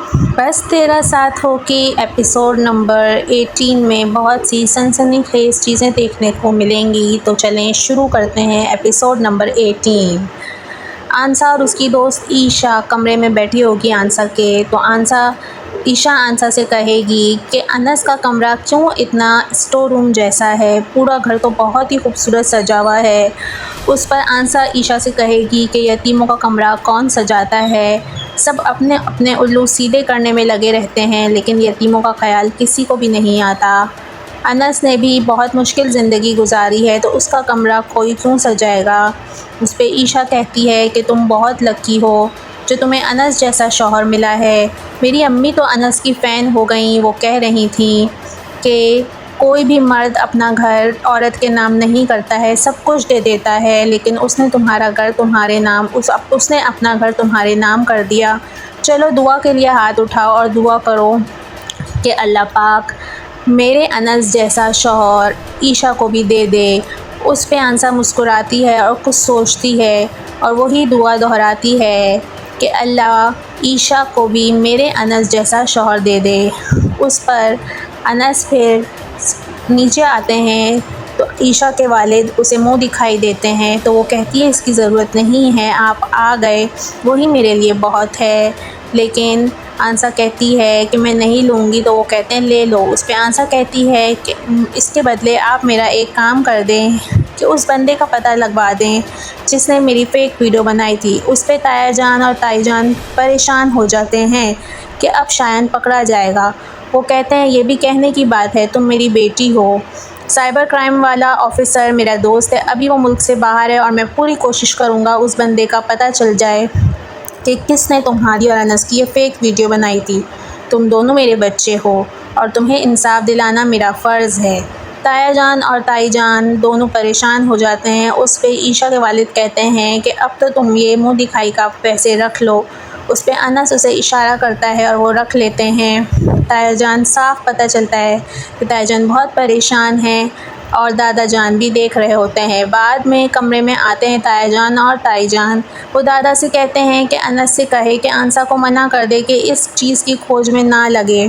बस तेरा साथ हो कि एपिसोड नंबर 18 में बहुत सी सनसनीखेज चीज़ें देखने को मिलेंगी। तो चलें शुरू करते हैं एपिसोड नंबर 18। आंसा और उसकी दोस्त ईशा कमरे में बैठी होगी आंसा के। तो ईशा आंसा से कहेगी कि अनस का कमरा क्यों इतना स्टोर रूम जैसा है, पूरा घर तो बहुत ही खूबसूरत सजा हुआ है। उस पर आंसा ईशा से कहेगी कि यतीमों का कमरा कौन सजाता है, सब अपने अपने उल्लू सीधे करने में लगे रहते हैं, लेकिन यतीमों का ख्याल किसी को भी नहीं आता। अनस ने भी बहुत मुश्किल ज़िंदगी गुजारी है, तो उसका कमरा कोई क्यों सजाएगा। उस पर ईशा कहती है कि तुम बहुत लकी हो जो तुम्हें अनस जैसा शौहर मिला है। मेरी अम्मी तो अनस की फ़ैन हो गई, वो कह रही थी कि कोई भी मर्द अपना घर औरत के नाम नहीं करता है, सब कुछ दे देता है, लेकिन उसने तुम्हारा घर तुम्हारे नाम उसने अपना घर तुम्हारे नाम कर दिया। चलो दुआ के लिए हाथ उठाओ और दुआ करो कि अल्लाह पाक मेरे अनस जैसा शौहर ईशा को भी दे दे। उस पे आंसा मुस्कुराती है और कुछ सोचती है और वही दुआ दोहराती है कि अल्लाह ईशा को भी मेरे अनस जैसा शौहर दे दे। उस पर अनस फिर नीचे आते हैं तो ईशा के वालिद उसे मुंह दिखाई देते हैं, तो वो कहती है इसकी ज़रूरत नहीं है, आप आ गए वही मेरे लिए बहुत है। लेकिन आंसा कहती है कि मैं नहीं लूँगी, तो वो कहते हैं ले लो। उस पर आंसा कहती है कि इसके बदले आप मेरा एक काम कर दें कि उस बंदे का पता लगवा दें जिसने मेरी फ़ेक वीडियो बनाई थी। उस पर ताया जान और ताई जान परेशान हो जाते हैं कि अब शायद पकड़ा जाएगा। वो कहते हैं ये भी कहने की बात है, तुम मेरी बेटी हो। साइबर क्राइम वाला ऑफ़िसर मेरा दोस्त है, अभी वो मुल्क से बाहर है और मैं पूरी कोशिश करूँगा उस बंदे का पता चल जाए कि किसने तुम्हारी और अनस की ये फ़ेक वीडियो बनाई थी। तुम दोनों मेरे बच्चे हो और तुम्हें इंसाफ दिलाना मेरा फ़र्ज़ है। ताया जान और ताई जान दोनों परेशान हो जाते हैं। उस पे ईशा के वालिद कहते हैं कि अब तो तुम ये मुंह दिखाई का पैसे रख लो। उस पे अनस उसे इशारा करता है और वो रख लेते हैं। ताया जान साफ़ पता चलता है कि ताया जान बहुत परेशान हैं और दादा जान भी देख रहे होते हैं। बाद में कमरे में आते हैं ताया जान और ताई जान। वो दादा से कहते हैं कि अनस से कहे कि आंसा को मना कर दे कि इस चीज़ की खोज में ना लगे।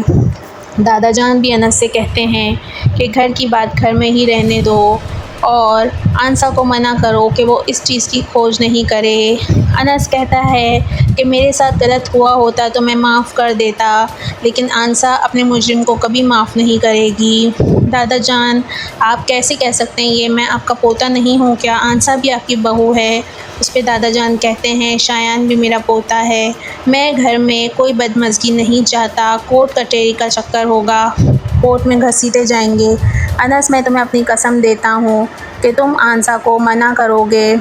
दादा जान भी अनस से कहते हैं कि घर की बात घर में ही रहने दो और आंसा को मना करो कि वो इस चीज़ की खोज नहीं करे। अनस कहता है कि मेरे साथ गलत हुआ होता तो मैं माफ़ कर देता, लेकिन आंसा अपने मुजरिम को कभी माफ़ नहीं करेगी। दादा जान आप कैसे कह सकते हैं, ये मैं आपका पोता नहीं हूँ क्या, आंसा भी आपकी बहू है। उस पर दादा जान कहते हैं शायान भी मेरा पोता है, मैं घर में कोई बदमज़गी नहीं चाहता, कोर्ट कचहरी का चक्कर होगा, कोर्ट में घसीटे जाएंगे। अनस मैं तुम्हें अपनी कसम देता हूँ कि तुम आंसा को मना करोगे।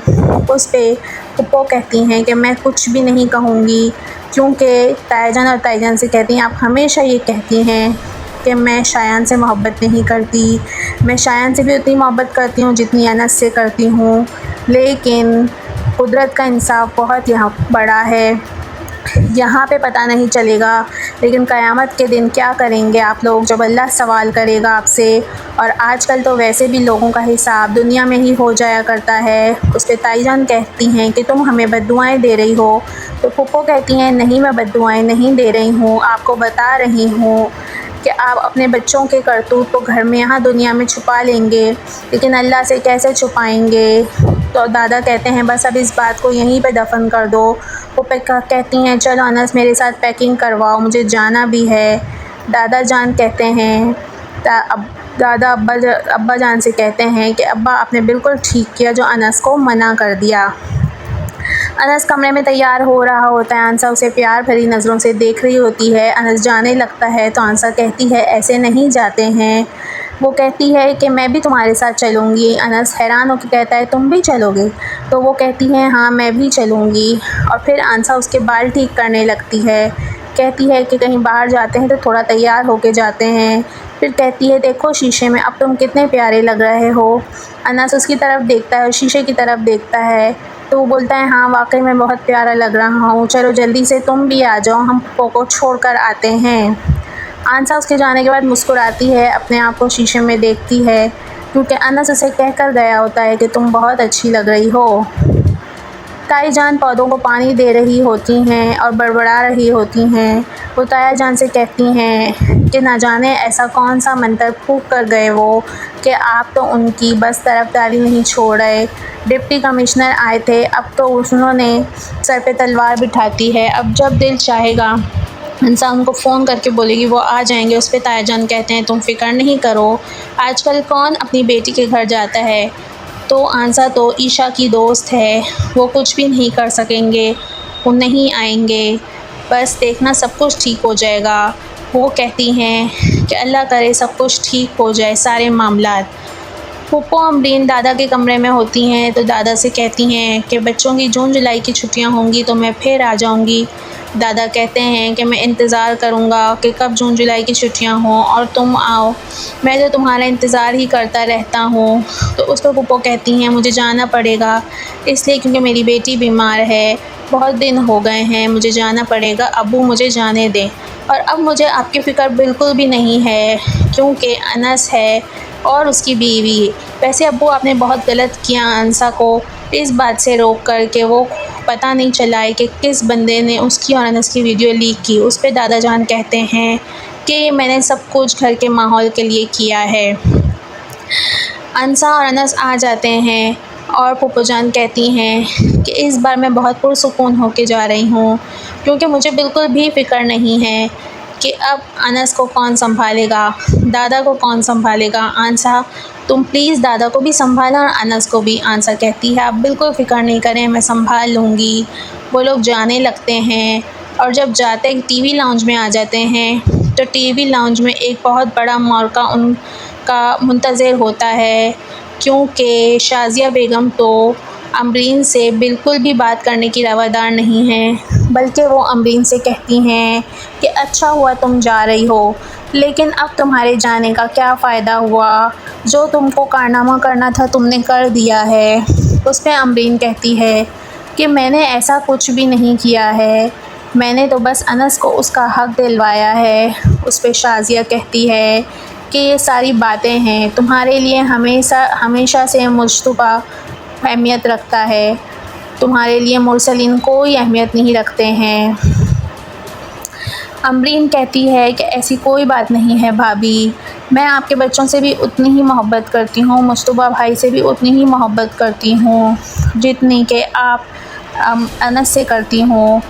उस पे पप्पो कहती हैं कि मैं कुछ भी नहीं कहूँगी, क्योंकि ताईजान और ताईजान से कहती हैं आप हमेशा ये कहती हैं कि मैं शायान से मोहब्बत नहीं करती। मैं शायान से भी उतनी मोहब्बत करती हूँ जितनी अनस से करती हूँ, लेकिन कुदरत का इंसाफ बहुत यहाँ बड़ा है। यहाँ पे पता नहीं चलेगा, लेकिन क़यामत के दिन क्या करेंगे आप लोग जब अल्लाह सवाल करेगा आपसे। और आजकल तो वैसे भी लोगों का हिसाब दुनिया में ही हो जाया करता है। उस पर ताईजान कहती हैं कि तुम हमें बद्दुआएं दे रही हो। तो फूफो कहती हैं नहीं मैं बद्दुआएं नहीं दे रही हूँ, आपको बता रही हूँ कि आप अपने बच्चों के करतूत को घर में यहाँ दुनिया में छुपा लेंगे, लेकिन अल्लाह से कैसे छुपाएंगे। तो दादा कहते हैं बस अब इस बात को यहीं पे दफन कर दो। वो कहती हैं चलो अनस मेरे साथ पैकिंग करवाओ, मुझे जाना भी है। दादा जान कहते हैं दादा अब्बा जान से कहते हैं कि अब्बा आपने बिल्कुल ठीक किया जो अनस को मना कर दिया। अनस कमरे में तैयार हो रहा होता है, आंसा उसे प्यार भरी नज़रों से देख रही होती है। अनस जाने लगता है तो आंसा कहती है ऐसे नहीं जाते हैं। वो कहती है कि मैं भी तुम्हारे साथ चलूँगी। अनस हैरान होकर कहता है तुम भी चलोगे? तो वो कहती है हाँ मैं भी चलूँगी। और फिर आंसा उसके बाल ठीक करने लगती है, कहती है कि कहीं बाहर जाते हैं तो थोड़ा तैयार होके जाते हैं। फिर कहती है देखो शीशे में अब तुम कितने प्यारे लग रहे हो। अनस उसकी तरफ देखता है, शीशे की तरफ देखता है, तो वो बोलता है हाँ वाकई में बहुत प्यारा लग रहा हूँ, चलो जल्दी से तुम भी आ जाओ, हम पप्पो को छोड़ कर आते हैं। आंसा उसके जाने के बाद मुस्कुराती है, अपने आप को शीशे में देखती है, क्योंकि अनस उसे कह कर गया होता है कि तुम बहुत अच्छी लग रही हो। ताई जान पौधों को पानी दे रही होती हैं और बड़बड़ा रही होती हैं। वो ताया जान से कहती हैं कि ना जाने ऐसा कौन सा मंत्र फूँक कर गए वो कि आप तो उनकी बस तरफदारी नहीं छोड़ रहे। डिप्टी कमिश्नर आए थे, अब तो उन्होंने सर पे तलवार बिठाती है। अब जब दिल चाहेगा इंसान उनको फ़ोन करके बोलेगी वो आ जाएंगे। उस पर ताया जान कहते हैं तुम फ़िक्र नहीं करो, आजकल कौन अपनी बेटी के घर जाता है। तो आंसा तो ईशा की दोस्त है, वो कुछ भी नहीं कर सकेंगे, वो नहीं आएंगे, बस देखना सब कुछ ठीक हो जाएगा। वो कहती हैं कि अल्लाह करे सब कुछ ठीक हो जाए सारे मामलात। फूफो अमरीन दादा के कमरे में होती हैं तो दादा से कहती हैं कि बच्चों की जून जुलाई की छुट्टियां होंगी तो मैं फिर आ जाऊंगी। दादा कहते हैं कि मैं इंतज़ार करूंगा कि कब जून जुलाई की छुट्टियां हों और तुम आओ, मैं तो तुम्हारा इंतज़ार ही करता रहता हूँ। तो उस पर फूफो कहती हैं मुझे जाना पड़ेगा इसलिए क्योंकि मेरी बेटी बीमार है, बहुत दिन हो गए हैं, मुझे जाना पड़ेगा, अब्बू मुझे जाने दें। और अब मुझे आपकी फ़िक्र बिल्कुल भी नहीं है क्योंकि अनस है और उसकी बीवी। वैसे अब्बू आपने बहुत गलत किया अंसा को इस बात से रोक कर के वो पता नहीं चला है कि किस बंदे ने उसकी और अनस की वीडियो लीक की। उस पर दादा जान कहते हैं कि मैंने सब कुछ घर के माहौल के लिए किया है। अंसा और अनस आ जाते हैं और फूफो जान कहती हैं कि इस बार मैं बहुत पुरसुकून होके जा रही हूँ क्योंकि मुझे बिल्कुल भी फ़िक्र नहीं है कि अब अनस को कौन संभालेगा, दादा को कौन संभालेगा। आंसा तुम प्लीज़ दादा को भी संभालना और अनस को भी। आंसा कहती है आप बिल्कुल फ़िक्र नहीं करें, मैं संभाल लूँगी। वो लोग जाने लगते हैं और जब जाते टीवी लाउंज में आ जाते हैं तो टीवी लाउंज में एक बहुत बड़ा मौका उनका मुंतज़र होता है क्योंकि शाज़िया बेगम तो अमरीन से बिल्कुल भी बात करने की रवादार नहीं हैं, बल्कि वो अमरीन से कहती हैं कि अच्छा हुआ तुम जा रही हो, लेकिन अब तुम्हारे जाने का क्या फ़ायदा हुआ, जो तुमको कारनामा करना था तुमने कर दिया है। उस पर अमरीन कहती है कि मैंने ऐसा कुछ भी नहीं किया है, मैंने तो बस अनस को उसका हक़ दिलवाया है। उस पर शाज़िया कहती है कि ये सारी बातें हैं, तुम्हारे लिए हमेशा से मुश्तबा अहमियत रखता है, तुम्हारे लिए मुरसलीन कोई अहमियत नहीं रखते हैं। अमरीन कहती है कि ऐसी कोई बात नहीं है भाभी, मैं आपके बच्चों से भी उतनी ही मोहब्बत करती हूँ, मुश्तबा भाई से भी उतनी ही मोहब्बत करती हूँ जितनी कि आप अनस से करती हूँ।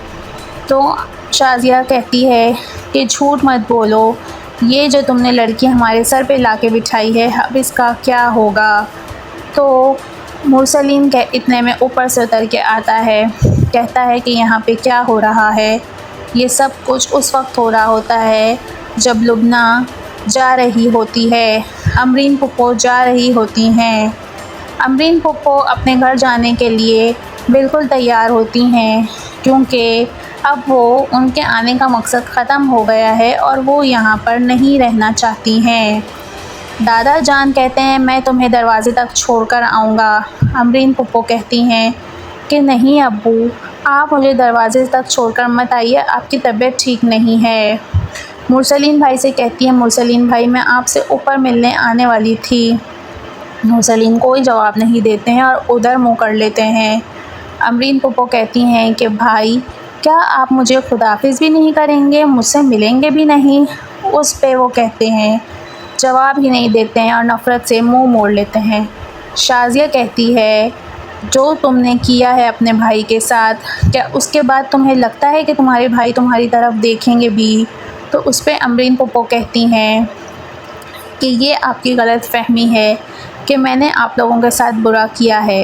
तो शाज़िया कहती है कि झूठ मत बोलो, ये जो तुमने लड़की हमारे सर पे लाके बिठाई है अब इसका क्या होगा। तो मुरसलीन के इतने में ऊपर से उतर के आता है, कहता है कि यहाँ पे क्या हो रहा है। ये सब कुछ उस वक्त हो रहा होता है जब लुबना जा रही होती है, अमरीन फूफो जा रही होती हैं। अमरीन फूफो अपने घर जाने के लिए बिल्कुल तैयार होती हैं क्योंकि अब वो उनके आने का मकसद ख़त्म हो गया है और वो यहाँ पर नहीं रहना चाहती हैं। दादा जान कहते हैं मैं तुम्हें दरवाज़े तक छोड़कर आऊँगा। अमरीन फूफो कहती हैं कि नहीं अब्बू, आप मुझे दरवाज़े तक छोड़कर मत आइए, आपकी तबीयत ठीक नहीं है। मुरसलीन भाई से कहती है मुरसलीन भाई मैं आपसे ऊपर मिलने आने वाली थी। मुरसलीन कोई जवाब नहीं देते हैं और उधर मुँह कर लेते हैं। अमरीन फूफो कहती हैं कि भाई क्या आप मुझे खुदाफिज़ भी नहीं करेंगे, मुझसे मिलेंगे भी नहीं। उस पे वो कहते हैं जवाब ही नहीं देते हैं और नफ़रत से मुंह मोड़ लेते हैं। शाज़िया कहती है जो तुमने किया है अपने भाई के साथ, क्या उसके बाद तुम्हें लगता है कि तुम्हारे भाई तुम्हारी तरफ देखेंगे भी। तो उस पर अमरीन फूफो कहती हैं कि ये आपकी गलत फहमी है कि मैंने आप लोगों के साथ बुरा किया है,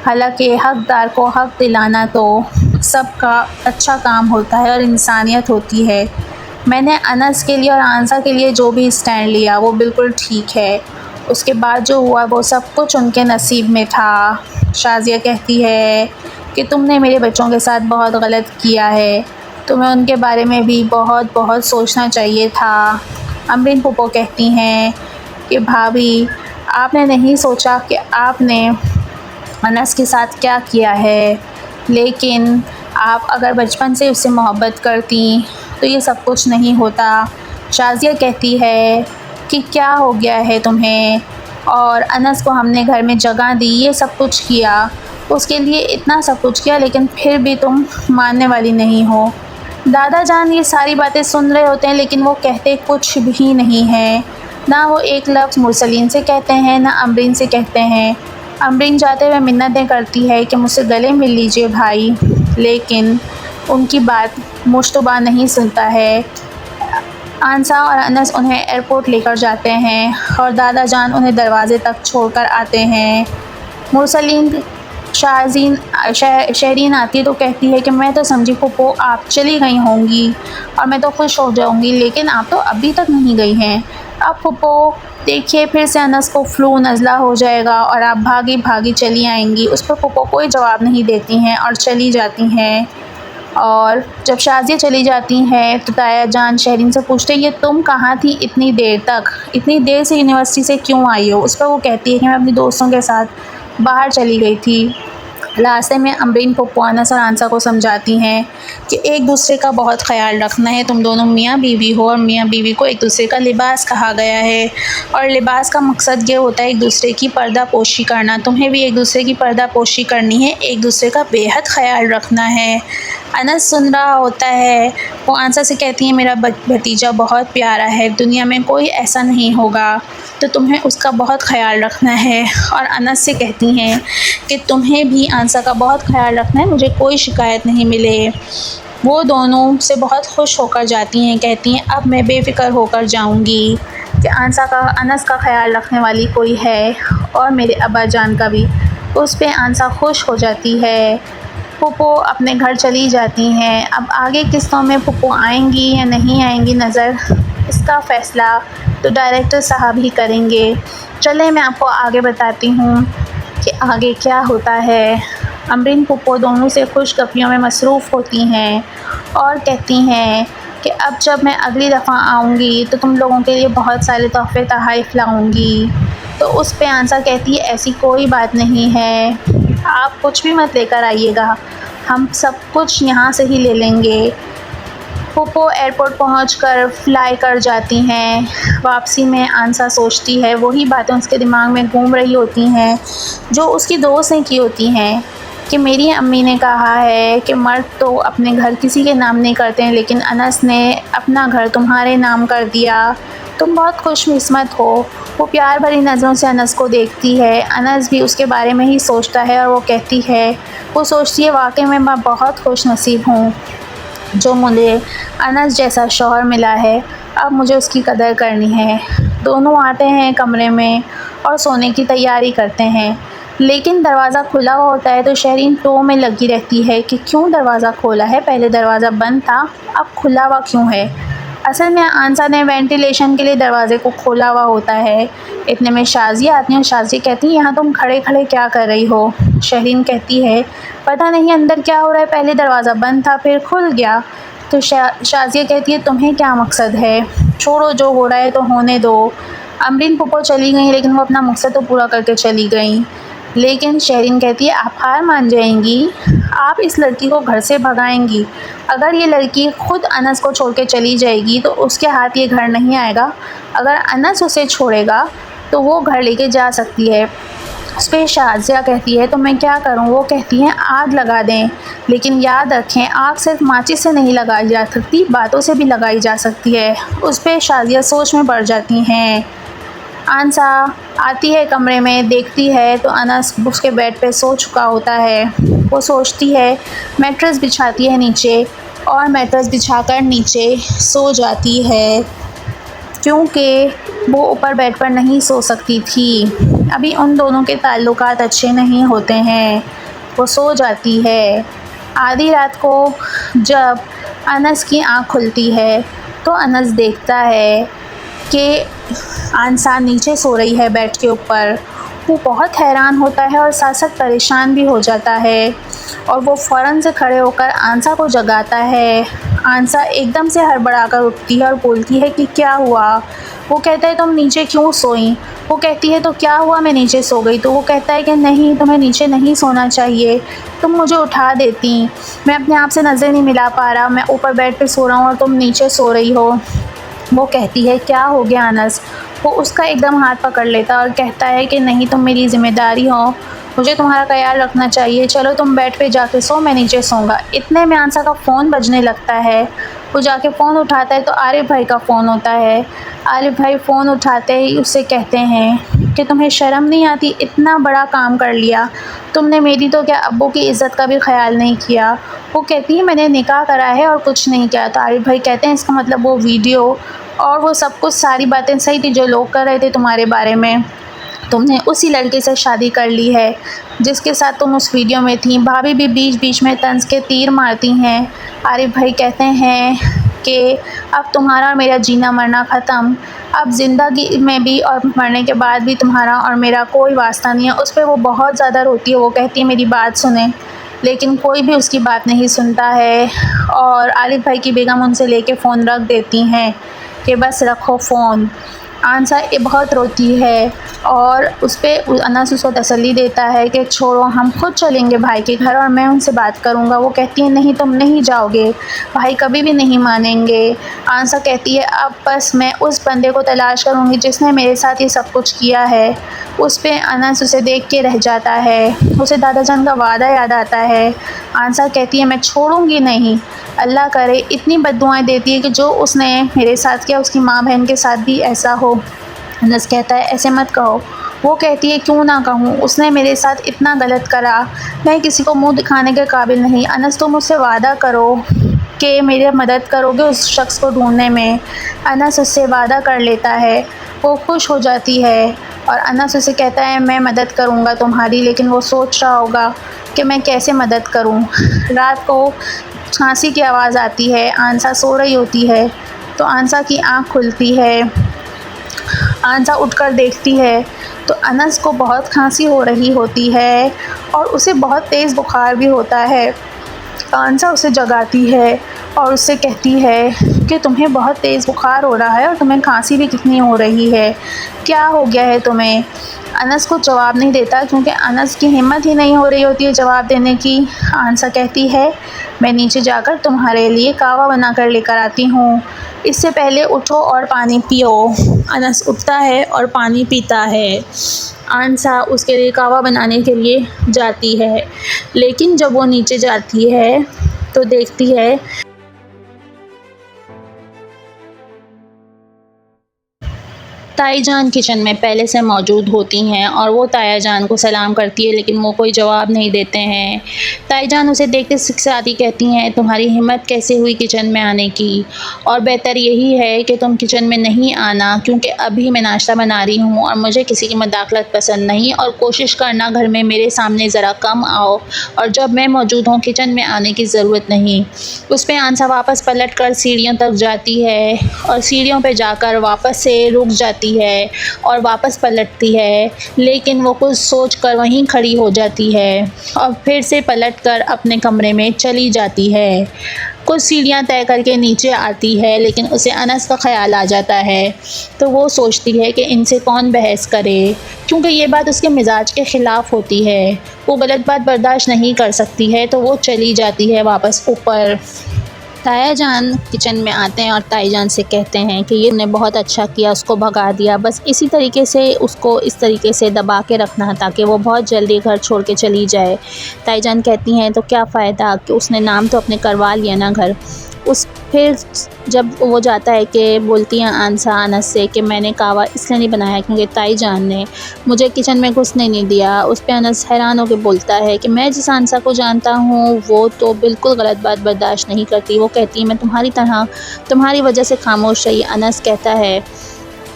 हालांकि हक़दार को हक़ दिलाना तो सबका अच्छा काम होता है और इंसानियत होती है। मैंने अनस के लिए और आंसा के लिए जो भी स्टैंड लिया वो बिल्कुल ठीक है, उसके बाद जो हुआ वो सब कुछ उनके नसीब में था। शाज़िया कहती है कि तुमने मेरे बच्चों के साथ बहुत गलत किया है, तुम्हें उनके बारे में भी बहुत बहुत सोचना चाहिए था। अमरीन फूफो कहती हैं कि भाभी आपने नहीं सोचा कि आपने अनस के साथ क्या किया है, लेकिन आप अगर बचपन से उससे मोहब्बत करती तो ये सब कुछ नहीं होता। शाज़िया कहती है कि क्या हो गया है तुम्हें, और अनस को हमने घर में जगह दी, ये सब कुछ किया, उसके लिए इतना सब कुछ किया, लेकिन फिर भी तुम मानने वाली नहीं हो। दादा जान ये सारी बातें सुन रहे होते हैं, लेकिन वो कहते कुछ भी नहीं है। ना वो एक लफ्ज़ मुरसलीन से कहते हैं, ना अमरीन से कहते हैं। अमरीन जाते हुए मिन्नतें करती है कि मुझसे गले मिल लीजिए भाई, लेकिन उनकी बात मुश्तबा नहीं सुनता है। आंसा और अनस उन्हें एयरपोर्ट लेकर जाते हैं और दादा जान उन्हें दरवाज़े तक छोड़कर आते हैं। मुरसलीन शहरीन आती है तो कहती है कि मैं तो समझी फूफो आप चली गई होंगी और मैं तो खुश हो जाऊंगी, लेकिन आप तो अभी तक नहीं गई हैं। अब फूफो देखिए फिर से अनस को फ्लू नज़ला हो जाएगा और आप भागी भागी चली आएंगी। उस पर फूफो कोई जवाब नहीं देती हैं और चली जाती हैं। और जब शाज़िया चली जाती हैं तो ताया जान शहरीन से पूछते हैं, ये तुम कहाँ थी इतनी देर तक, इतनी देर से यूनिवर्सिटी से क्यों आई हो? उस पर वो कहती है कि मैं अपने दोस्तों के साथ बाहर चली गई थी। रास्ते में अमरीन फूफो अनस और आंसा को समझाती हैं कि एक दूसरे का बहुत ख्याल रखना है, तुम दोनों मियाँ बीवी हो और मियाँ बीवी को एक दूसरे का लिबास कहा गया है और लिबास का मकसद ये होता है एक दूसरे की पर्दा पोशी करना। तुम्हें भी एक दूसरे की पर्दा पोशी करनी है, एक दूसरे का बेहद ख्याल रखना है। अनस सुन रहा होता है, वो आंसा से कहती है मेरा भतीजा बहुत प्यारा है, दुनिया में कोई ऐसा नहीं होगा, तो तुम्हें उसका बहुत ख्याल रखना है। और अनस से कहती हैं कि तुम्हें भी आंसा का बहुत ख्याल रखना है, मुझे कोई शिकायत नहीं मिले। वो दोनों से बहुत खुश होकर जाती हैं, कहती हैं अब मैं बेफ़िक्र होकर जाऊंगी कि अनस का ख्याल रखने वाली कोई है और मेरे अब्बा जान का भी। उस पे आंसा खुश हो जाती है। फूफो अपने घर चली जाती हैं। अब आगे किस्तों में फूफो आएंगी या नहीं आएंगी नज़र, इसका फ़ैसला तो डायरेक्टर साहब ही करेंगे। चले मैं आपको आगे बताती हूँ कि आगे क्या होता है। अमरीन फूफो दोनों से खुशगपियों में मसरूफ़ होती हैं और कहती हैं कि अब जब मैं अगली दफ़ा आऊँगी तो तुम लोगों के लिए बहुत सारे तोहफ़े तोहफ़ लाऊँगी। तो उस पे आंसा कहती है ऐसी कोई बात नहीं है, आप कुछ भी मत लेकर आइएगा, हम सब कुछ यहाँ से ही ले लेंगे। फूफो एयरपोर्ट पहुंचकर फ्लाई कर जाती हैं। वापसी में आंसा सोचती है, वही बातें उसके दिमाग में घूम रही होती हैं जो उसकी दोस्त ने की होती हैं कि मेरी अम्मी ने कहा है कि मर्द तो अपने घर किसी के नाम नहीं करते हैं, लेकिन अनस ने अपना घर तुम्हारे नाम कर दिया, तुम बहुत खुशकिस्मत हो। वो प्यार भरी नज़रों से अनस को देखती है। अनस भी उसके बारे में ही सोचता है और वो सोचती है वाकई में मैं बहुत खुश नसीब हूँ जो मुझे अनस जैसा शौहर मिला है, अब मुझे उसकी कदर करनी है। दोनों आते हैं कमरे में और सोने की तैयारी करते हैं, लेकिन दरवाज़ा खुला हुआ होता है तो शहरीन टो में लगी रहती है कि क्यों दरवाज़ा खोला है, पहले दरवाज़ा बंद था, अब खुला हुआ क्यों है। असल में आंसा ने वेंटिलेशन के लिए दरवाज़े को खोला हुआ होता है। इतने में शाज़िया आती है और शाज़िया कहती है यहाँ तुम खड़े खड़े क्या कर रही हो? शहरीन कहती है पता नहीं अंदर क्या हो रहा है, पहले दरवाज़ा बंद था फिर खुल गया। तो शाज़िया कहती है तुम्हें क्या मकसद है, छोड़ो जो हो रहा है तो होने दो। अमरीन फूफो चली गई, लेकिन वो अपना मकसद तो पूरा करके चली गई। लेकिन शहरीन कहती है आप हार मान जाएंगी, आप इस लड़की को घर से भगाएंगी। अगर ये लड़की ख़ुद अनस को छोड़ के चली जाएगी तो उसके हाथ ये घर नहीं आएगा, अगर अनस उसे छोड़ेगा तो वो घर लेके जा सकती है। उस पर शाज़िया कहती है तो मैं क्या करूं? वो कहती हैं आग लगा दें, लेकिन याद रखें आग सिर्फ माचिस से नहीं लगाई जा सकती, बातों से भी लगाई जा सकती है। उस पर शाज़िया सोच में पड़ जाती हैं। आंसा आती है कमरे में, देखती है तो अनस उसके बेड पे सो चुका होता है। वो सोचती है, मैट्रेस बिछाती है नीचे और मैट्रेस बिछाकर नीचे सो जाती है, क्योंकि वो ऊपर बेड पर नहीं सो सकती थी। अभी उन दोनों के ताल्लुकात अच्छे नहीं होते हैं। वो सो जाती है। आधी रात को जब अनस की आँख खुलती है तो अनस देखता है कि आंसा नीचे सो रही है बेड के ऊपर। वो बहुत हैरान होता है और साथ साथ परेशान भी हो जाता है और वो फ़ौरन से खड़े होकर आंसा को जगाता है। आंसा एकदम से हड़बड़ाकर उठती है और बोलती है कि क्या हुआ? वो कहता है तुम नीचे क्यों सोई? वो कहती है तो क्या हुआ, मैं नीचे सो गई। तो वो कहता है कि नहीं, तुम्हें नीचे नहीं सोना चाहिए, तुम मुझे उठा देती, मैं अपने आप से नज़र नहीं मिला पा रहा, मैं ऊपर बेड पे सो रहा हूँ और तुम नीचे सो रही हो। वो कहती है क्या हो गया अनस? वो उसका एकदम हाथ पकड़ लेता और कहता है कि नहीं तुम मेरी ज़िम्मेदारी हो मुझे तुम्हारा ख्याल रखना चाहिए, चलो तुम बेड पे जाके सो, मैं नीचे सोऊंगा। इतने में आंसा का फ़ोन बजने लगता है। वो जाके फ़ोन उठाता है तो आरिफ भाई का फ़ोन होता है। आरिफ भाई फ़ोन उठाते ही उससे कहते हैं कि तुम्हें शर्म नहीं आती, इतना बड़ा काम कर लिया तुमने, मेरी तो क्या अब्बू की इज़्ज़त का भी ख्याल नहीं किया। वो कहती है मैंने निकाह करा है और कुछ नहीं किया। तो आरिफ भाई कहते हैं इसका मतलब वो वीडियो और वो सब कुछ सारी बातें सही थी जो लोग कर रहे थे तुम्हारे बारे में। तुमने उसी लड़के से शादी कर ली है जिसके साथ तुम उस वीडियो में थी। भाभी भी बीच बीच में तंज के तीर मारती हैं। आरिफ भाई कहते हैं कि अब तुम्हारा और मेरा जीना मरना ख़त्म, अब ज़िंदगी में भी और मरने के बाद भी तुम्हारा और मेरा कोई वास्ता नहीं है। उस पर वो बहुत ज़्यादा रोती है। वो कहती है मेरी बात सुने, लेकिन कोई भी उसकी बात नहीं सुनता है और आरिफ भाई की बेगम उनसे लेके फ़ोन रख देती हैं कि बस रखो फ़ोन। आंसा बहुत रोती है और उस पर अनस उसको तसल्ली देता है कि छोड़ो, हम खुद चलेंगे भाई के घर और मैं उनसे बात करूँगा। वो कहती है नहीं, तुम नहीं जाओगे, भाई कभी भी नहीं मानेंगे। आंसा कहती है अब बस मैं उस बंदे को तलाश करूँगी जिसने मेरे साथ ये सब कुछ किया है। उस पर अनस उसे देख के रह जाता है। उसे दादाजान का वादा याद आता है। आंसा कहती है मैं छोड़ूंगी नहीं, अल्लाह करे। इतनी बद्दुआएं देती है कि जो उसने मेरे साथ किया उसकी माँ बहन के साथ भी ऐसा हो। अनस कहता है ऐसे मत कहो। वो कहती है क्यों ना कहूँ, उसने मेरे साथ इतना गलत करा, मैं किसी को मुंह दिखाने के काबिल नहीं। अनस तुम मुझसे वादा करो कि मेरी मदद करोगे उस शख्स को ढूंढने में। अनस उससे वादा कर लेता है। वो खुश हो जाती है और अनस उसे कहता है मैं मदद करूँगा तुम्हारी, लेकिन वो सोच रहा होगा कि मैं कैसे मदद करूँ। रात को खांसी की आवाज़ आती है। आंसा सो रही होती है तो आंसा की आँख खुलती है। आंसा उठकर देखती है तो अनस को बहुत खांसी हो रही होती है और उसे बहुत तेज़ बुखार भी होता है। आंसा उसे जगाती है और उससे कहती है कि तुम्हें बहुत तेज़ बुखार हो रहा है और तुम्हें खांसी भी कितनी हो रही है, क्या हो गया है तुम्हें। अनस को जवाब नहीं देता क्योंकि अनस की हिम्मत ही नहीं हो रही होती है जवाब देने की। आंसा कहती है मैं नीचे जाकर तुम्हारे लिए कहवा बना कर लेकर आती हूँ, इससे पहले उठो और पानी पियो। अनस उठता है और पानी पीता है। आंसा उसके लिए कहवा बनाने के लिए जाती है, लेकिन जब वो नीचे जाती है तो देखती है ताई जान किचन में पहले से मौजूद होती हैं और वो ताया जान को सलाम करती है, लेकिन वो कोई जवाब नहीं देते हैं। ताई जान उसे देखते सिखसाती कहती हैं तुम्हारी हिम्मत कैसे हुई किचन में आने की, और बेहतर यही है कि तुम किचन में नहीं आना क्योंकि अभी मैं नाश्ता बना रही हूँ और मुझे किसी की मदाखलत पसंद नहीं, और कोशिश करना घर में मेरे सामने ज़रा कम आओ, और जब मैं मौजूद हूँ किचन में आने की ज़रूरत नहीं। उस पर आंसा वापस पलट कर सीढ़ियों तक जाती है और सीढ़ियों पर जाकर वापस से रुक जाती है और वापस पलटती है, लेकिन वो कुछ सोचकर वहीं खड़ी हो जाती है और फिर से पलटकर अपने कमरे में चली जाती है। कुछ सीढ़ियाँ तय करके नीचे आती है, लेकिन उसे अनस का ख्याल आ जाता है तो वो सोचती है कि इनसे कौन बहस करे, क्योंकि ये बात उसके मिजाज के ख़िलाफ़ होती है। वो गलत बात बर्दाश्त नहीं कर सकती है तो वो चली जाती है वापस ऊपर। ताया जान किचन में आते हैं और ताई जान से कहते हैं कि ये ने बहुत अच्छा किया, उसको भगा दिया, बस इसी तरीके से उसको इस तरीके से दबा के रखना ताकि वो बहुत जल्दी घर छोड़ के चली जाए। ताई जान कहती हैं तो क्या फ़ायदा कि उसने नाम तो अपने करवा लिया ना घर। उस फिर जब वो जाता है कि बोलती हैं आंसा अनस से कि मैंने कहवा इसलिए नहीं बनाया क्योंकि ताई जान ने मुझे किचन में घुसने नहीं दिया। उस पर अनस हैरान होकर बोलता है कि मैं जिस आंसा को जानता हूँ वो तो बिल्कुल गलत बात बर्दाश्त नहीं करती। वो कहती है मैं तुम्हारी तरह तुम्हारी वजह से खामोश रही। अनस कहता है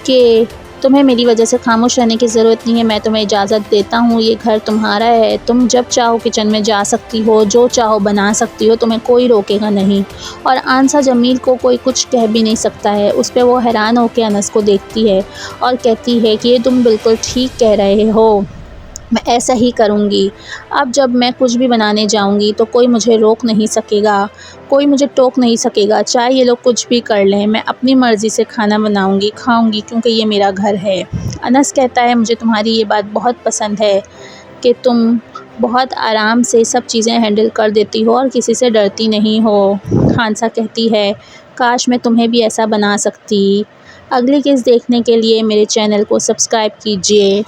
कि तुम्हें मेरी वजह से खामोश रहने की ज़रूरत नहीं है, मैं तुम्हें इजाज़त देता हूँ, ये घर तुम्हारा है, तुम जब चाहो किचन में जा सकती हो, जो चाहो बना सकती हो, तुम्हें कोई रोकेगा नहीं। और आंसा जमील को कोई कुछ कह भी नहीं सकता है। उस पर वो हैरान होकर अनस को देखती है और कहती है कि ये तुम बिल्कुल ठीक कह रहे हो, मैं ऐसा ही करूँगी। अब जब मैं कुछ भी बनाने जाऊँगी तो कोई मुझे रोक नहीं सकेगा, कोई मुझे टोक नहीं सकेगा, चाहे ये लोग कुछ भी कर लें, मैं अपनी मर्ज़ी से खाना बनाऊँगी, खाऊँगी, क्योंकि ये मेरा घर है। अनस कहता है मुझे तुम्हारी ये बात बहुत पसंद है कि तुम बहुत आराम से सब चीज़ें हैंडल कर देती हो और किसी से डरती नहीं हो। आंसा कहती है काश मैं तुम्हें भी ऐसा बना सकती। अगली किस्त देखने के लिए मेरे चैनल को सब्सक्राइब कीजिए।